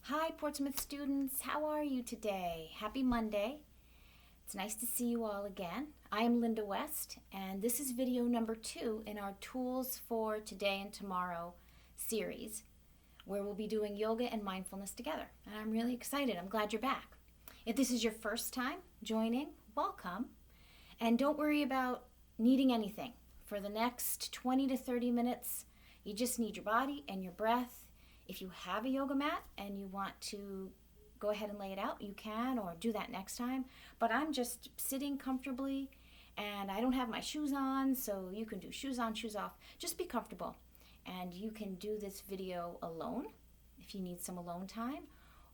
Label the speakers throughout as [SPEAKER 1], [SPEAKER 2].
[SPEAKER 1] Hi, Portsmouth students. How are you today? Happy Monday. It's nice to see you all again. I am Linda West, and this is video number 2 in our Tools for Today and Tomorrow series, where we'll be doing yoga and mindfulness together. And I'm really excited. I'm glad you're back. If this is your first time joining, welcome. And don't worry about needing anything. For the next 20 to 30 minutes, you just need your body and your breath. If you have a yoga mat and you want to go ahead and lay it out, you can, or do that next time. But I'm just sitting comfortably, and I don't have my shoes on, so you can do shoes on, shoes off. Just be comfortable. And you can do this video alone if you need some alone time,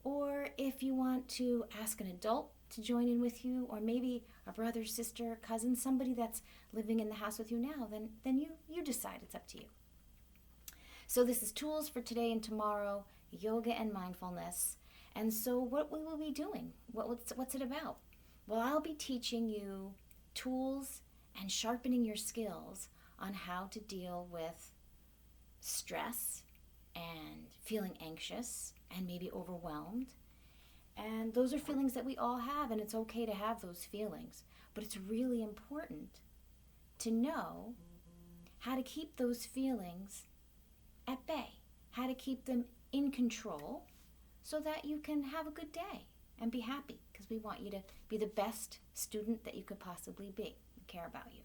[SPEAKER 1] or if you want to ask an adult to join in with you, or maybe a brother, sister, cousin, somebody that's living in the house with you now, then you decide. It's up to you. So this is Tools for Today and Tomorrow, Yoga and Mindfulness. And so what we will be doing, what's it about? Well, I'll be teaching you tools and sharpening your skills on how to deal with stress and feeling anxious and maybe overwhelmed. And those are feelings that we all have, and it's okay to have those feelings. But it's really important to know how to keep those feelings at bay, how to keep them in control so that you can have a good day and be happy, because we want you to be the best student that you could possibly be. We care about you.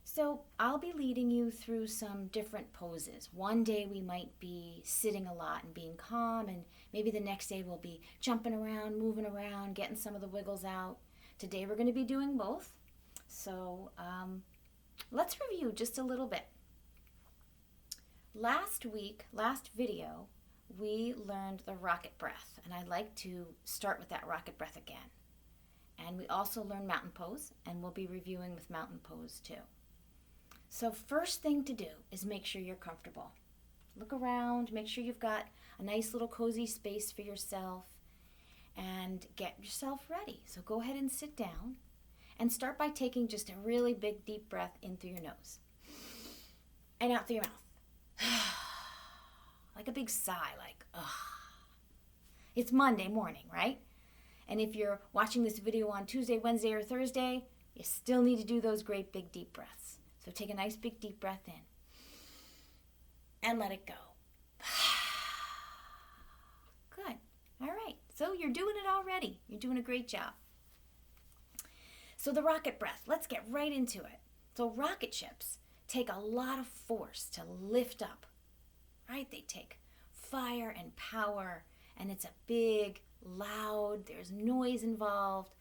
[SPEAKER 1] So I'll be leading you through some different poses. One day we might be sitting a lot and being calm, and maybe the next day we'll be jumping around, moving around, getting some of the wiggles out. Today we're going to be doing both. So let's review just a little bit. Last video, we learned the rocket breath, and I'd like to start with that rocket breath again. And we also learned mountain pose, and we'll be reviewing with mountain pose too. So first thing to do is make sure you're comfortable. Look around, make sure you've got a nice little cozy space for yourself, and get yourself ready. So go ahead and sit down, and start by taking just a really big deep breath in through your nose and out through your mouth. Like a big sigh, like, ugh. It's Monday morning, right? And if you're watching this video on Tuesday, Wednesday, or Thursday, you still need to do those great big deep breaths. So take a nice big deep breath in and let it go. Good. All right. So you're doing it already. You're doing a great job. So the rocket breath, let's get right into it. So rocket ships take a lot of force to lift up, right? They take fire and power, and it's a big, loud, there's noise involved,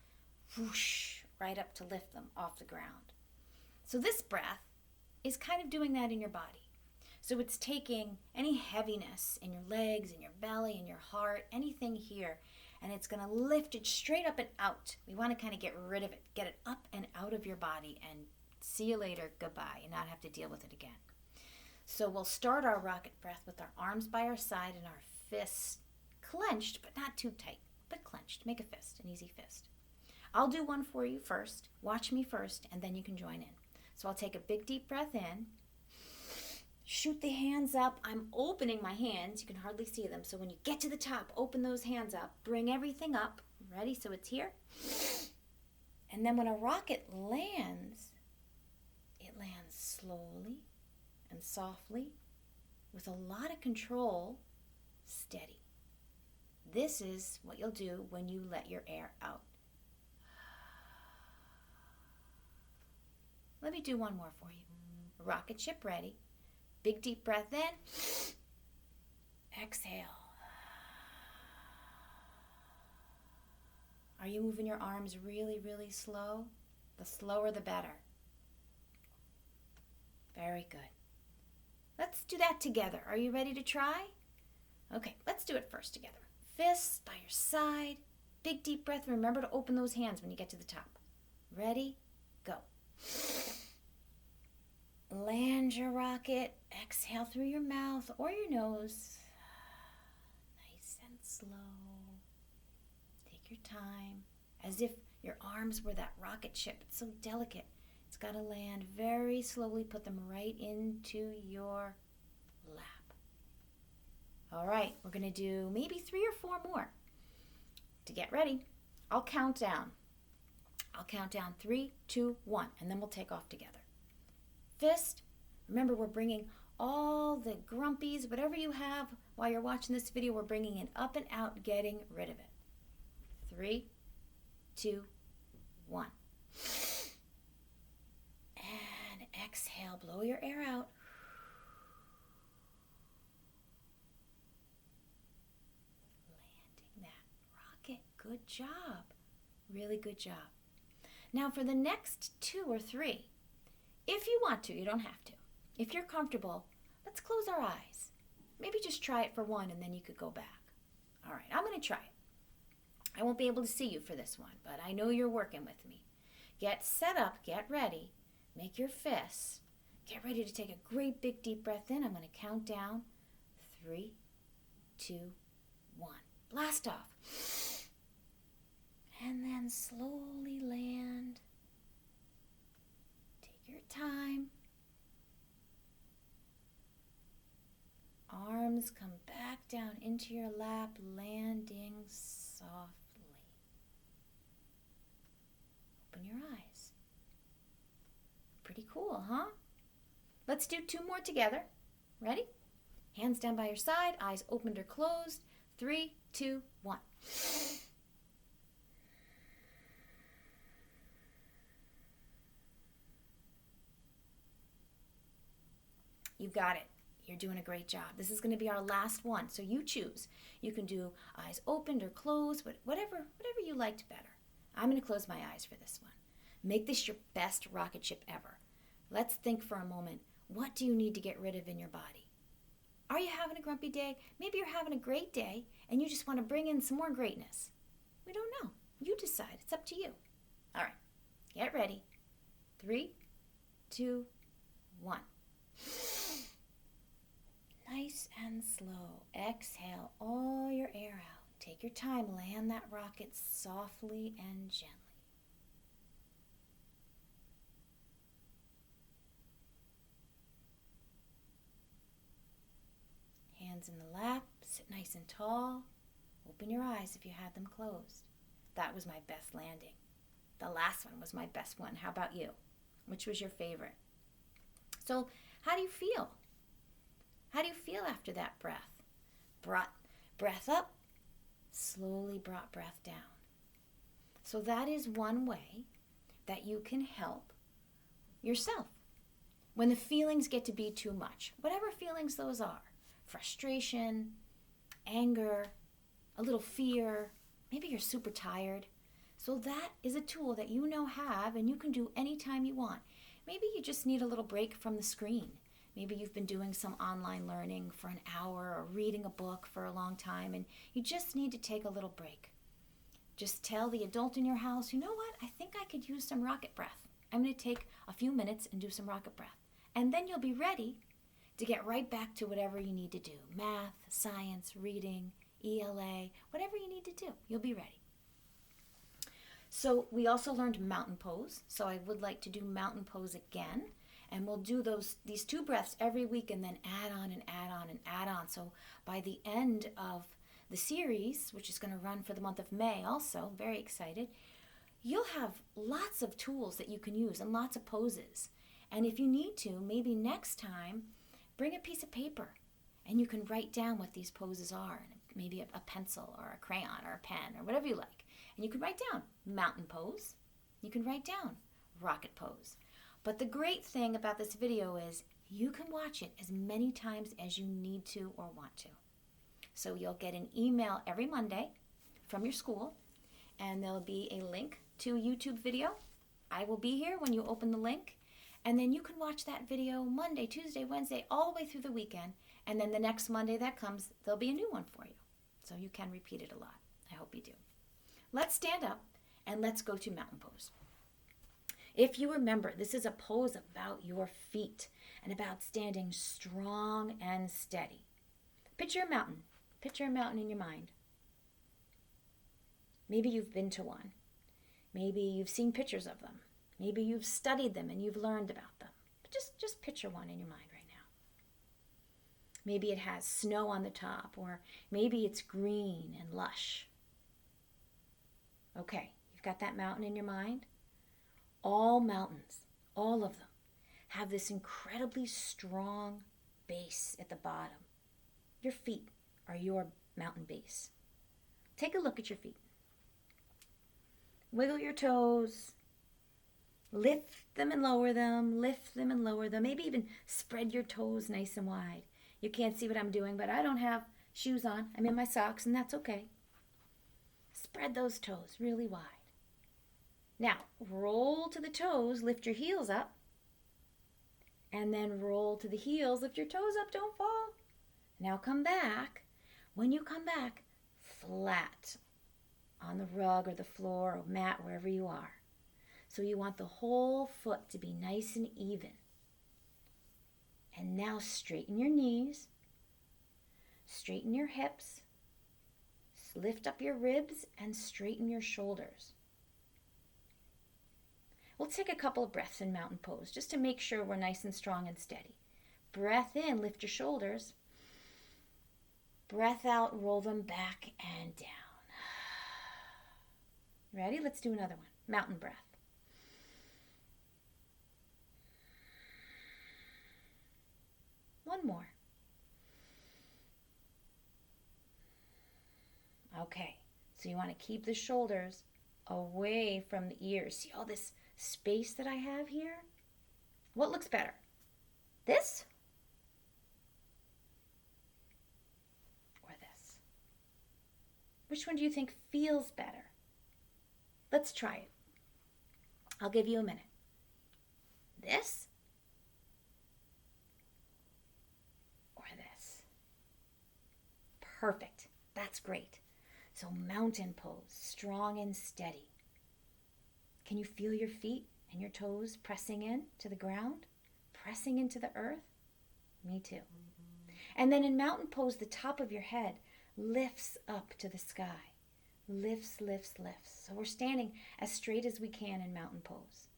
[SPEAKER 1] whoosh, right up to lift them off the ground. So this breath is kind of doing that in your body. So it's taking any heaviness in your legs, in your belly, in your heart, anything here, and it's going to lift it straight up and out. We want to kind of get rid of it, get it up and out of your body, and see you later, goodbye, and not have to deal with it again. So we'll start our rocket breath with our arms by our side and our fists clenched, but not too tight, but clenched. Make a fist, an easy fist. I'll do one for you first. Watch me first, and then you can join in. So I'll take a big deep breath in. Shoot the hands up. I'm opening my hands. You can hardly see them. So when you get to the top, open those hands up. Bring everything up. Ready? So it's here. And then when a rocket lands, it lands slowly and softly, with a lot of control, steady. This is what you'll do when you let your air out. Let me do one more for you. Rocket ship ready. Big deep breath in. Exhale. Are you moving your arms really, really slow? The slower the better. Very good. Let's do that together. Are you ready to try? Okay, let's do it first together. Fists by your side. Big deep breath. Remember to open those hands when you get to the top. Ready? Go. Land your rocket. Exhale through your mouth or your nose. Nice and slow. Take your time. As if your arms were that rocket ship. It's so delicate. It's got to land very slowly. Put them right into your lap. All right, we're going to do maybe 3 or 4 more. To get ready, I'll count down. I'll count down 3, 2, 1, and then we'll take off together. Fist. Remember, we're bringing all the grumpies, whatever you have while you're watching this video, we're bringing it up and out, getting rid of it. 3, 2, 1. And exhale, blow your air out. Landing that rocket. Good job. Really good job. Now for the next 2 or 3, if you want to, you don't have to. If you're comfortable, let's close our eyes. Maybe just try it for 1 and then you could go back. All right, I'm going to try it. I won't be able to see you for this one, but I know you're working with me. Get set up, get ready, make your fists. Get ready to take a great big deep breath in. I'm going to count down. 3, 2, 1. Blast off. And then slowly land. Take your time. Arms come back down into your lap, landing softly. Open your eyes. Pretty cool, huh? Let's do 2 more together. Ready? Hands down by your side, eyes opened or closed. 3, 2, 1. You got it. You're doing a great job. This is going to be our last one, so you choose. You can do eyes opened or closed, whatever you liked better. I'm going to close my eyes for this one. Make this your best rocket ship ever. Let's think for a moment. What do you need to get rid of in your body? Are you having a grumpy day? Maybe you're having a great day and you just want to bring in some more greatness. We don't know. You decide. It's up to you. All right. Get ready. 3, 2, 1. Nice and slow. Exhale all your air out. Take your time. Land that rocket softly and gently. Hands in the lap. Sit nice and tall. Open your eyes if you had them closed. That was my best landing. The last one was my best one. How about you? Which was your favorite? So, how do you feel? How do you feel after that breath? Brought breath up, slowly brought breath down. So that is one way that you can help yourself. When the feelings get to be too much, whatever feelings those are, frustration, anger, a little fear, maybe you're super tired. So that is a tool that you now have and you can do anytime you want. Maybe you just need a little break from the screen. Maybe you've been doing some online learning for an hour or reading a book for a long time and you just need to take a little break. Just tell the adult in your house, you know what, I think I could use some rocket breath. I'm going to take a few minutes and do some rocket breath. And then you'll be ready to get right back to whatever you need to do. Math, science, reading, ELA, whatever you need to do. You'll be ready. So we also learned mountain pose. So I would like to do mountain pose again. And we'll do these 2 breaths every week and then add on and add on and add on. So by the end of the series, which is going to run for the month of May also, very excited, you'll have lots of tools that you can use and lots of poses. And if you need to, maybe next time, bring a piece of paper and you can write down what these poses are. Maybe a pencil or a crayon or a pen or whatever you like. And you can write down mountain pose. You can write down rocket pose. But the great thing about this video is you can watch it as many times as you need to or want to. So you'll get an email every Monday from your school, and there'll be a link to a YouTube video. I will be here when you open the link, and then you can watch that video Monday, Tuesday, Wednesday, all the way through the weekend, and then the next Monday that comes, there'll be a new one for you. So you can repeat it a lot. I hope you do. Let's stand up, and let's go to mountain pose. If you remember, this is a pose about your feet and about standing strong and steady. Picture a mountain. Picture a mountain in your mind. Maybe you've been to one. Maybe you've seen pictures of them. Maybe you've studied them and you've learned about them. But just picture one in your mind right Maybe it has snow on the top, or maybe it's green and lush. Okay, you've got that mountain in your mind? All mountains, all of them, have this incredibly strong base at the bottom. Your feet are your mountain base. Take a look at your feet. Wiggle your toes. Lift them and lower them. Lift them and lower them. Maybe even spread your toes nice and wide. You can't see what I'm doing, but I don't have shoes on. I'm in my socks, and that's okay. Spread those toes really wide. Now, roll to the toes, lift your heels up, and then roll to the heels, lift your toes up, don't fall. Now come back. When you come back, flat on the rug or the floor or mat, wherever you are. So you want the whole foot to be nice and even. And now straighten your knees, straighten your hips, lift up your ribs, and straighten your shoulders. We'll take a couple of breaths in mountain pose just to make sure we're nice and strong and steady. Breath in, lift your shoulders. Breath out, roll them back and down. Ready? Let's do another one. Mountain breath. One more. Okay, so you want to keep the shoulders away from the ears. See all this space that I have here? What looks better? This? Or this? Which one do you think feels better? Let's try it. I'll give you a minute. This? Or this? Perfect. That's great. So mountain pose, strong and steady. Can you feel your feet and your toes pressing in to the ground? Pressing into the earth? Me too. And then in mountain pose, the top of your head lifts up to the sky. Lifts, lifts, lifts. So we're standing as straight as we can in mountain pose.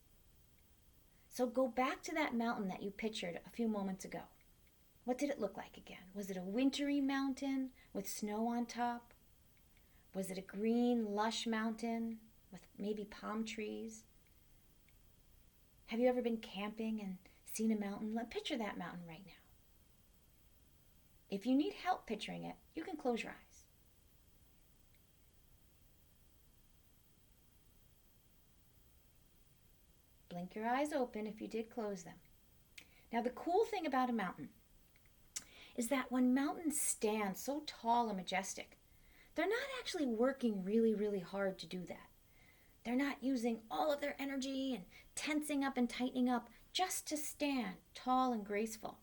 [SPEAKER 1] So go back to that mountain that you pictured a few moments ago. What did it look like again? Was it a wintry mountain with snow on top? Was it a green, lush mountain with maybe palm trees? Have you ever been camping and seen a mountain? Picture that mountain right now. If you need help picturing it, you can close your eyes. Blink your eyes open if you did close them. Now the cool thing about a mountain is that when mountains stand so tall and majestic, they're not actually working really, really hard to do that. They're not using all of their energy and tensing up and tightening up just to stand tall and graceful.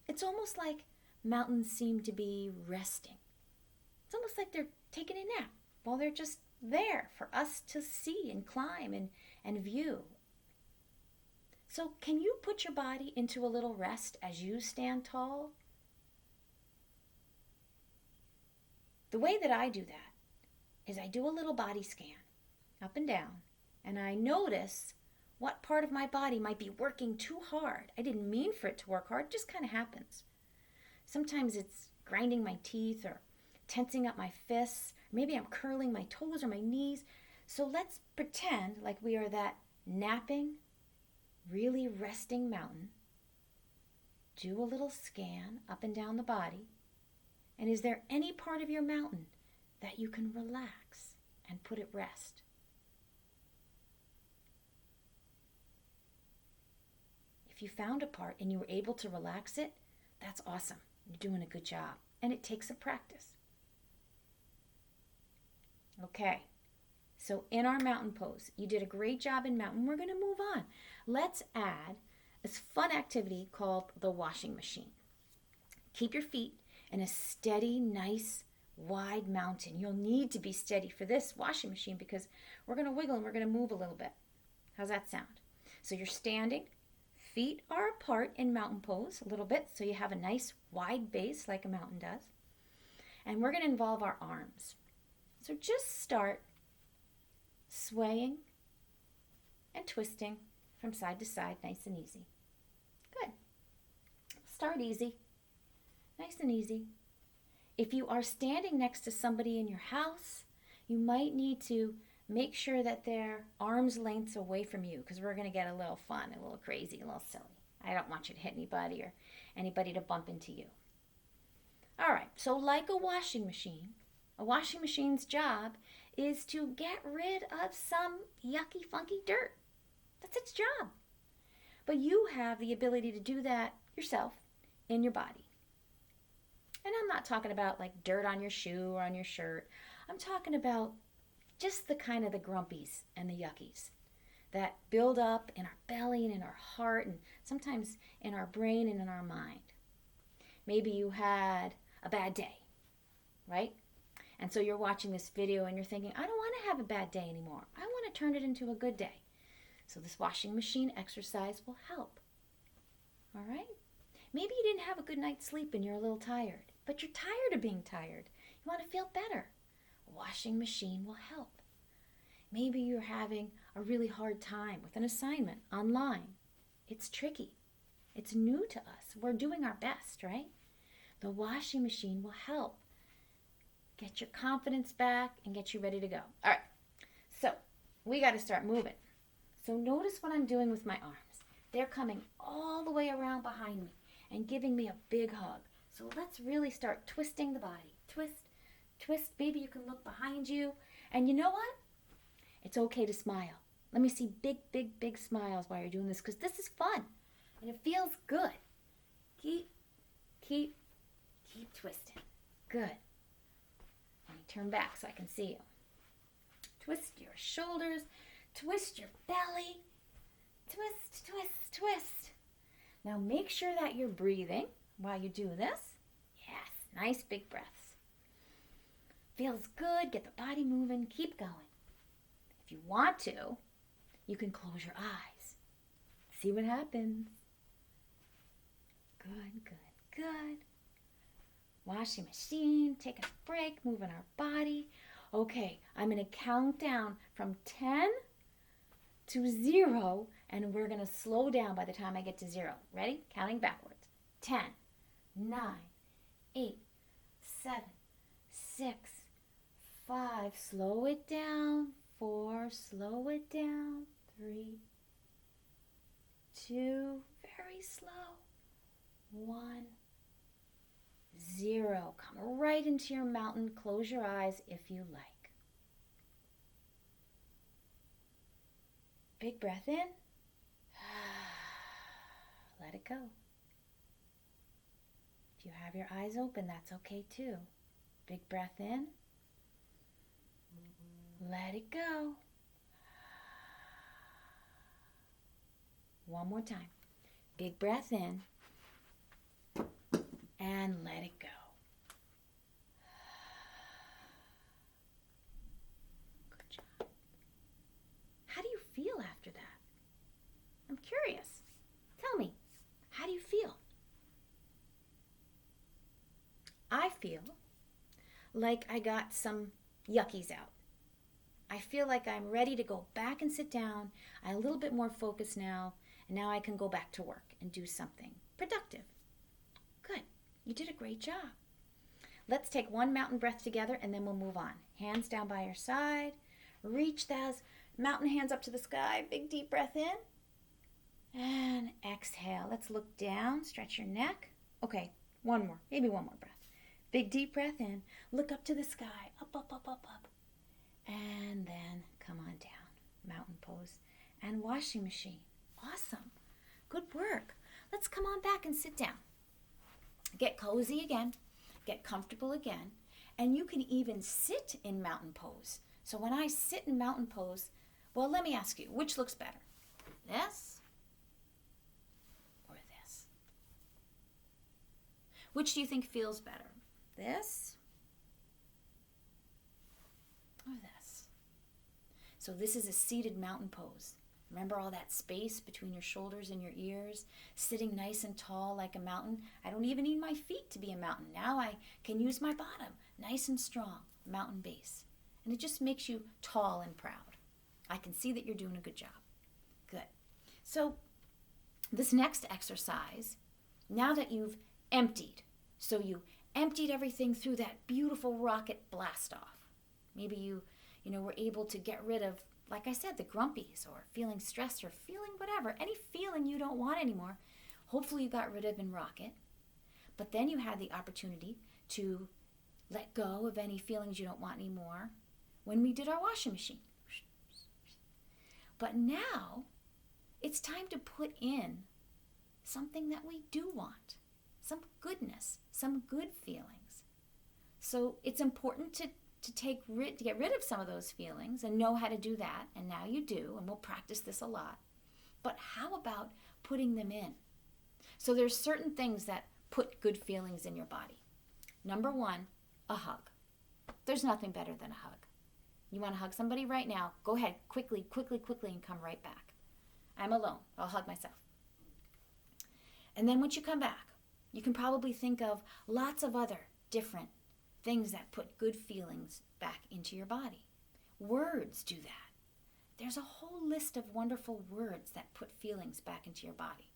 [SPEAKER 1] It's almost like mountains seem to be resting. It's almost like they're taking a nap while they're just there for us to see and climb and view. So can you put your body into a little rest as you stand tall? The way that I do that is I do a little body scan up and down, and I notice what part of my body might be working too hard. I didn't mean for it to work hard, it just kind of happens. Sometimes it's grinding my teeth or tensing up my fists. Maybe I'm curling my toes or my knees. So let's pretend like we are that napping, really resting mountain. Do a little scan up and down the body. And is there any part of your mountain that you can relax and put at rest? If you found a part and you were able to relax it, that's awesome. You're doing a good job. And it takes some practice. Okay, so in our mountain pose, you did a great job in mountain. We're going to move on. Let's add this fun activity called the washing machine. Keep your feet in a steady, nice, wide mountain. You'll need to be steady for this washing machine because we're going to wiggle and we're going to move a little bit. How's that sound? So you're standing. Feet are apart in mountain pose a little bit, so you have a nice wide base like a mountain does. And we're going to involve our arms. So just start swaying and twisting from side to side, nice and easy. Good. Start easy. Nice and easy. If you are standing next to somebody in your house, you might need to make sure that they're arm's length away from you, because we're going to get a little fun, a little crazy, a little silly. I don't want you to hit anybody or anybody to bump into you. All right, so like a washing machine's job is to get rid of some yucky, funky dirt. That's its job. But you have the ability to do that yourself in your body. And I'm not talking about like dirt on your shoe or on your shirt. I'm talking about just the kind of the grumpies and the yuckies that build up in our belly and in our heart and sometimes in our brain and in our mind. Maybe you had a bad day, right? And so you're watching this video and you're thinking, I don't want to have a bad day anymore. I want to turn it into a good day. So this washing machine exercise will help. All right? Maybe you didn't have a good night's sleep and you're a little tired, but you're tired of being tired. You want to feel better. A washing machine will help. Maybe you're having a really hard time with an assignment online. It's tricky. It's new to us. We're doing our best, right? The washing machine will help get your confidence back and get you ready to go. All right, so we got to start moving. So notice what I'm doing with my arms. They're coming all the way around behind me and giving me a big hug. So let's really start twisting the body. Twist, twist. Maybe you can look behind you. And you know what? It's okay to smile. Let me see big, big, big smiles while you're doing this, because this is fun and it feels good. Keep twisting. Good. Let me turn back so I can see you. Twist your shoulders. Twist your belly. Twist, twist, twist. Now make sure that you're breathing while you do this. Yes, nice big breaths. Feels good. Get the body moving. Keep going. If you want to, you can close your eyes. See what happens. Good, good, good. Washing machine, taking a break, moving our body. Okay, I'm going to count down from 10 to 0, and we're going to slow down by the time I get to 0. Ready? Counting backwards. 10, 9, 8, 7, 6, 5. Slow it down. 4. Slow it down. 3, 2. Very slow. 1. 0. Come right into your mountain. Close your eyes if you like. Big breath in. Let it go. If you have your eyes open, that's okay too. Big breath in. Let it go. One more time. Big breath in. And let it go. Good job. How do you feel after that? I'm curious. Tell me, how do you feel? I feel like I got some yuckies out. I feel like I'm ready to go back and sit down. I'm a little bit more focused now, and now I can go back to work and do something productive. Good. You did a great job. Let's take one mountain breath together and then we'll move on. Hands down by your side. Reach those mountain hands up to the sky. Big deep breath in. And exhale. Let's look down. Stretch your neck. Okay, one more. Maybe one more breath. Big deep breath in. Look up to the sky. Up, up, up, up, up. And then come on down. Mountain pose and washing machine. Awesome. Good work. Let's come on back and sit down. Get cozy again. Get comfortable again. And you can even sit in mountain pose. So when I sit in mountain pose, well, let me ask you, which looks better? This or this? Which do you think feels better? This or this? So this is a seated mountain pose. Remember all that space between your shoulders and your ears, sitting nice and tall like a mountain? I don't even need my feet to be a mountain. Now I can use my bottom, nice and strong, mountain base. And it just makes you tall and proud. I can see that you're doing a good job. Good. So this next exercise, now that you've emptied, So you emptied everything through that beautiful rocket blast off. Maybe you were able to get rid of, like I said, the grumpies or feeling stressed or feeling whatever, any feeling you don't want anymore. Hopefully you got rid of in rocket. But then you had the opportunity to let go of any feelings you don't want anymore when we did our washing machine. But now it's time to put in something that we do want, some goodness, some good feelings. So it's important to get rid of some of those feelings and know how to do that, and now you do, and we'll practice this a lot. But how about putting them in? So there's certain things that put good feelings in your body. Number one, a hug. There's nothing better than a hug. You want to hug somebody right now? Go ahead, quickly, and come right back. I'm alone. I'll hug myself. And then once you come back, you can probably think of lots of other different things that put good feelings back into your body. Words do that. There's a whole list of wonderful words that put feelings back into your body.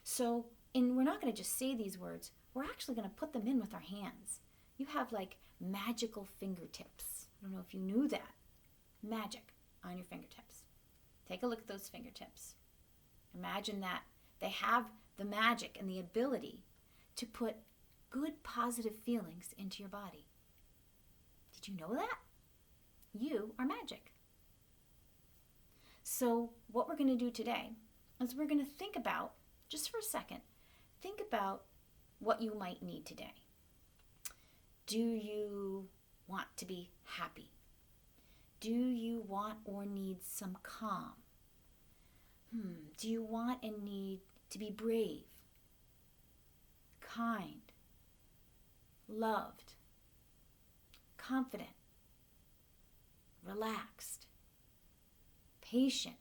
[SPEAKER 1] So, we're not going to just say these words. We're actually going to put them in with our hands. You have like magical fingertips. I don't know if you knew that. Magic on your fingertips. Take a look at those fingertips. Imagine that they have the magic and the ability to put good, positive feelings into your body. Did you know that? You are magic. So what we're going to do today is we're going to think about, just for a second, think about what you might need today. Do you want to be happy? Do you want or need some calm? Do you want and need to be brave, kind, loved, confident, relaxed, patient?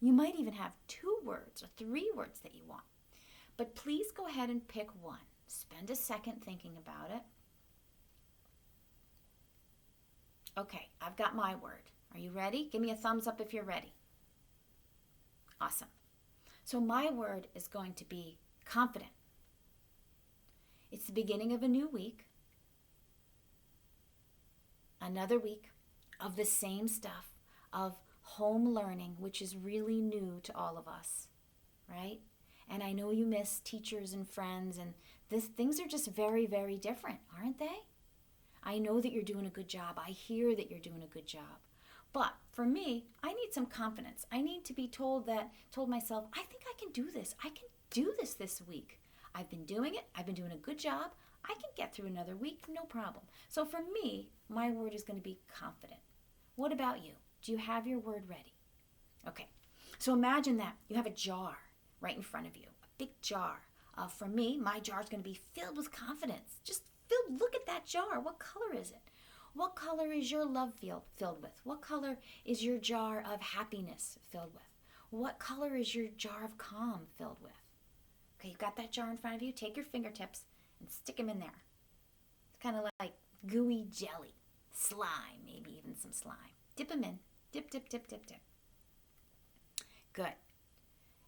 [SPEAKER 1] You might even have 2 words or 3 words that you want. But please go ahead and pick one. Spend a second thinking about it. Okay, I've got my word. Are you ready? Give me a thumbs up if you're ready. Awesome. So my word is going to be confident. It's the beginning of a new week. Another week of the same stuff, of home learning, which is really new to all of us, right? And I know you miss teachers and friends, and things are just very, very different, aren't they? I know that you're doing a good job. I hear that you're doing a good job. But for me, I need some confidence. I need to be told myself, I think I can do this. I can do this week. I've been doing it. I've been doing a good job. I can get through another week, no problem. So for me, my word is going to be confident. What about you? Do you have your word ready? Okay, so imagine that you have a jar right in front of you, a big jar. For me, my jar is going to be filled with confidence. Just look at that jar. What color is it? What color is your love filled with? What color is your jar of happiness filled with? What color is your jar of calm filled with? Okay, you've got that jar in front of you. Take your fingertips and stick them in there. It's kind of like gooey jelly, slime, maybe even some slime. Dip them in. Dip, dip, dip, dip, dip. Good.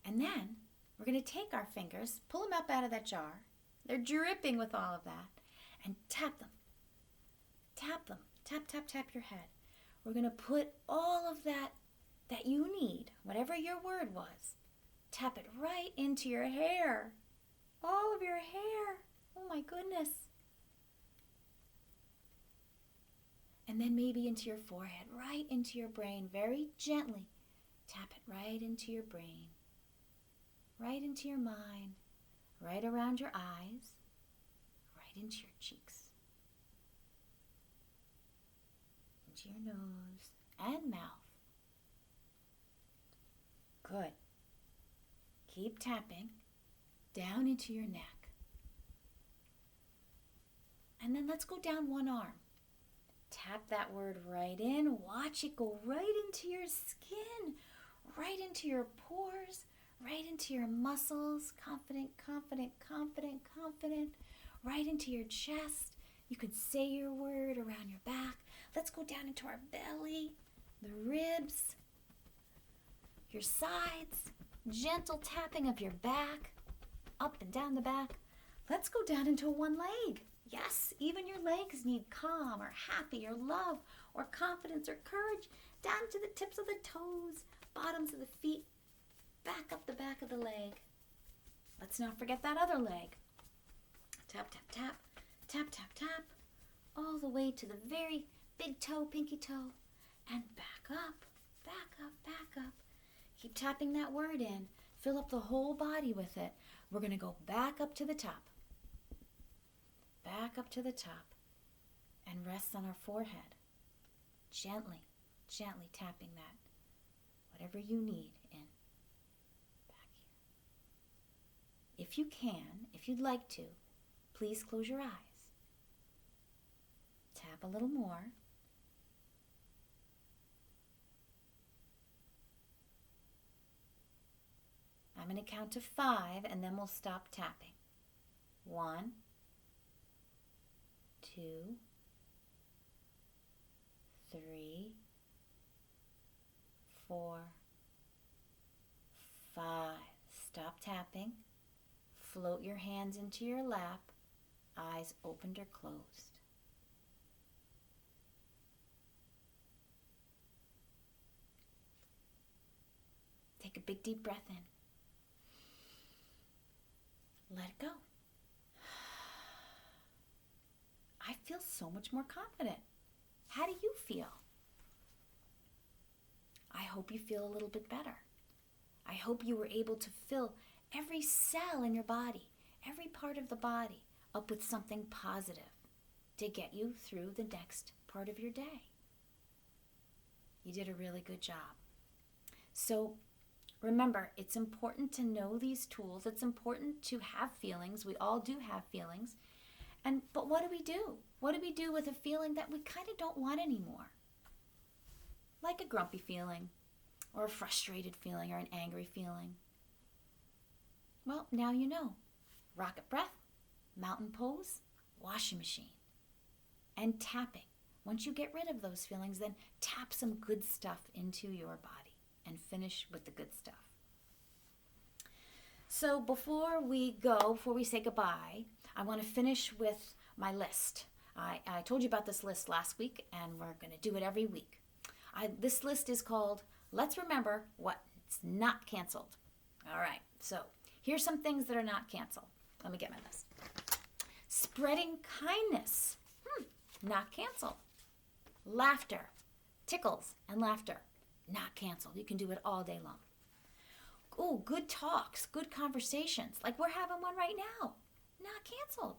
[SPEAKER 1] And then we're going to take our fingers, pull them up out of that jar. They're dripping with all of that. And tap them. Tap them. Tap, tap, tap your head. We're going to put all of that you need, whatever your word was, tap it right into your hair. All of your hair. Oh my goodness. And then maybe into your forehead, right into your brain, very gently. Tap it right into your brain, right into your mind, right around your eyes, right into your cheeks, into your nose and mouth. Good. Keep tapping down into your neck. And then let's go down one arm. Tap that word right in. Watch it go right into your skin, right into your pores, right into your muscles. Confident, confident, confident, confident. Right into your chest. You can say your word around your back. Let's go down into our belly, the ribs, your sides. Gentle tapping of your back, up and down the back. Let's go down into one leg. Yes, even your legs need calm or happy or love or confidence or courage. Down to the tips of the toes, bottoms of the feet, back up the back of the leg. Let's not forget that other leg. Tap, tap, tap, tap, tap, tap, all the way to the very big toe, pinky toe, and back up, back up, back up. Keep tapping that word in. Fill up the whole body with it. We're going to go back up to the top. Back up to the top and rest on our forehead. Gently, gently tapping that, whatever you need in. Back here. If you can, if you'd like to, please close your eyes. Tap a little more. I'm going to count to 5 and then we'll stop tapping. 1, 2, 3, 4, 5. Stop tapping. Float your hands into your lap, eyes opened or closed. Take a big deep breath in. Let it go. I feel so much more confident. How do you feel? I hope you feel a little bit better. I hope you were able to fill every cell in your body, every part of the body, up with something positive to get you through the next part of your day. You did a really good job. So remember, it's important to know these tools. It's important to have feelings. We all do have feelings. But what do we do? What do we do with a feeling that we kind of don't want anymore? Like a grumpy feeling, or a frustrated feeling, or an angry feeling. Well, now you know. Rocket breath, mountain pose, washing machine, and tapping. Once you get rid of those feelings, then tap some good stuff into your body and finish with the good stuff. So before we say goodbye, I want to finish with my list. I told you about this list last week, and we're going to do it every week. This list is called Let's Remember What's Not Canceled. All right, so here's some things that are not canceled. Let me get my list. Spreading kindness, not canceled. Laughter, tickles and laughter, not canceled. You can do it all day long. Oh, good talks, good conversations, like we're having one right now, not canceled.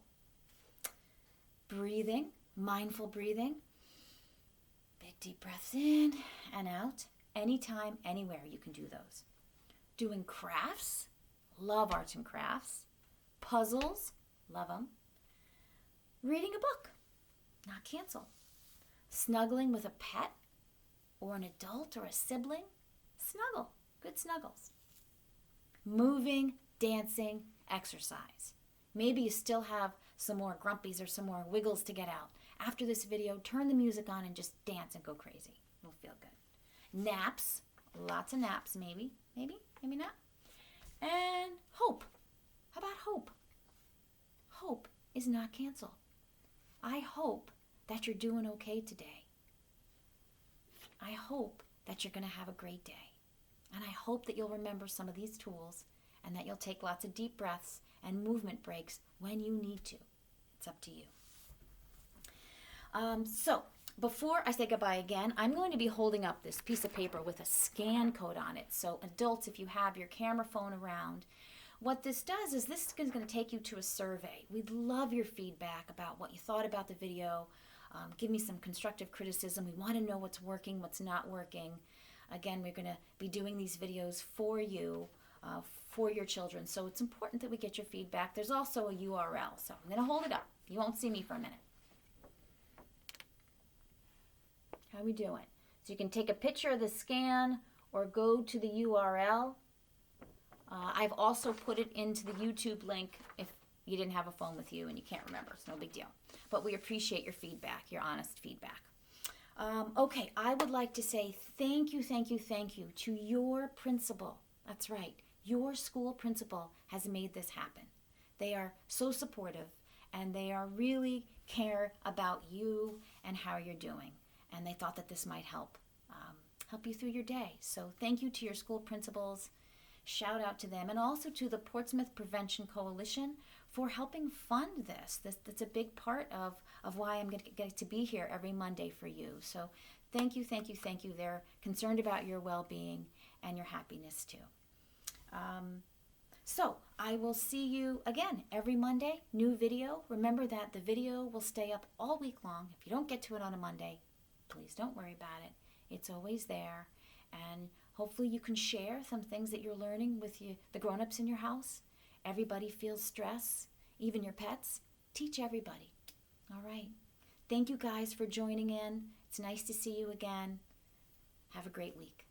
[SPEAKER 1] Breathing, mindful breathing. Big deep breaths in and out. Anytime, anywhere you can do those. Doing crafts, love arts and crafts. Puzzles, love them. Reading a book, not canceled. Snuggling with a pet or an adult or a sibling, snuggle, good snuggles. Moving, dancing, exercise. Maybe you still have some more grumpies or some more wiggles to get out. After this video, turn the music on and just dance and go crazy. It'll feel good. Naps, lots of naps, maybe not. And hope. How about hope? Hope is not canceled. I hope that you're doing okay today. I hope that you're going to have a great day. And I hope that you'll remember some of these tools and that you'll take lots of deep breaths and movement breaks when you need to. It's up to you. So before I say goodbye again, I'm going to be holding up this piece of paper with a scan code on it. So adults, if you have your camera phone around, what this does is this is going to take you to a survey. We'd love your feedback about what you thought about the video. Give me some constructive criticism. We want to know what's working, what's not working. Again, we're going to be doing these videos for you, for your children. So it's important that we get your feedback. There's also a URL. So I'm going to hold it up. You won't see me for a minute. How are we doing? So you can take a picture of the scan or go to the URL. I've also put it into the YouTube link if you didn't have a phone with you and you can't remember. It's no big deal. But we appreciate your feedback, your honest feedback. Okay, I would like to say thank you to your principal. That's right. Your school principal has made this happen. They are so supportive, and they are really care about you and how you're doing. And they thought that this might help you through your day. So thank you to your school principals. Shout out to them, and also to the Portsmouth Prevention Coalition for helping fund this. That's a big part of why I'm going to get to be here every Monday for you. So thank you, thank you, thank you. They're concerned about your well-being and your happiness too. So I will see you again every Monday, new video. Remember that the video will stay up all week long. If you don't get to it on a Monday, please don't worry about it. It's always there. And hopefully you can share some things that you're learning with the grown-ups in your house. Everybody feels stress, even your pets. Teach everybody. All right. Thank you guys for joining in. It's nice to see you again. Have a great week.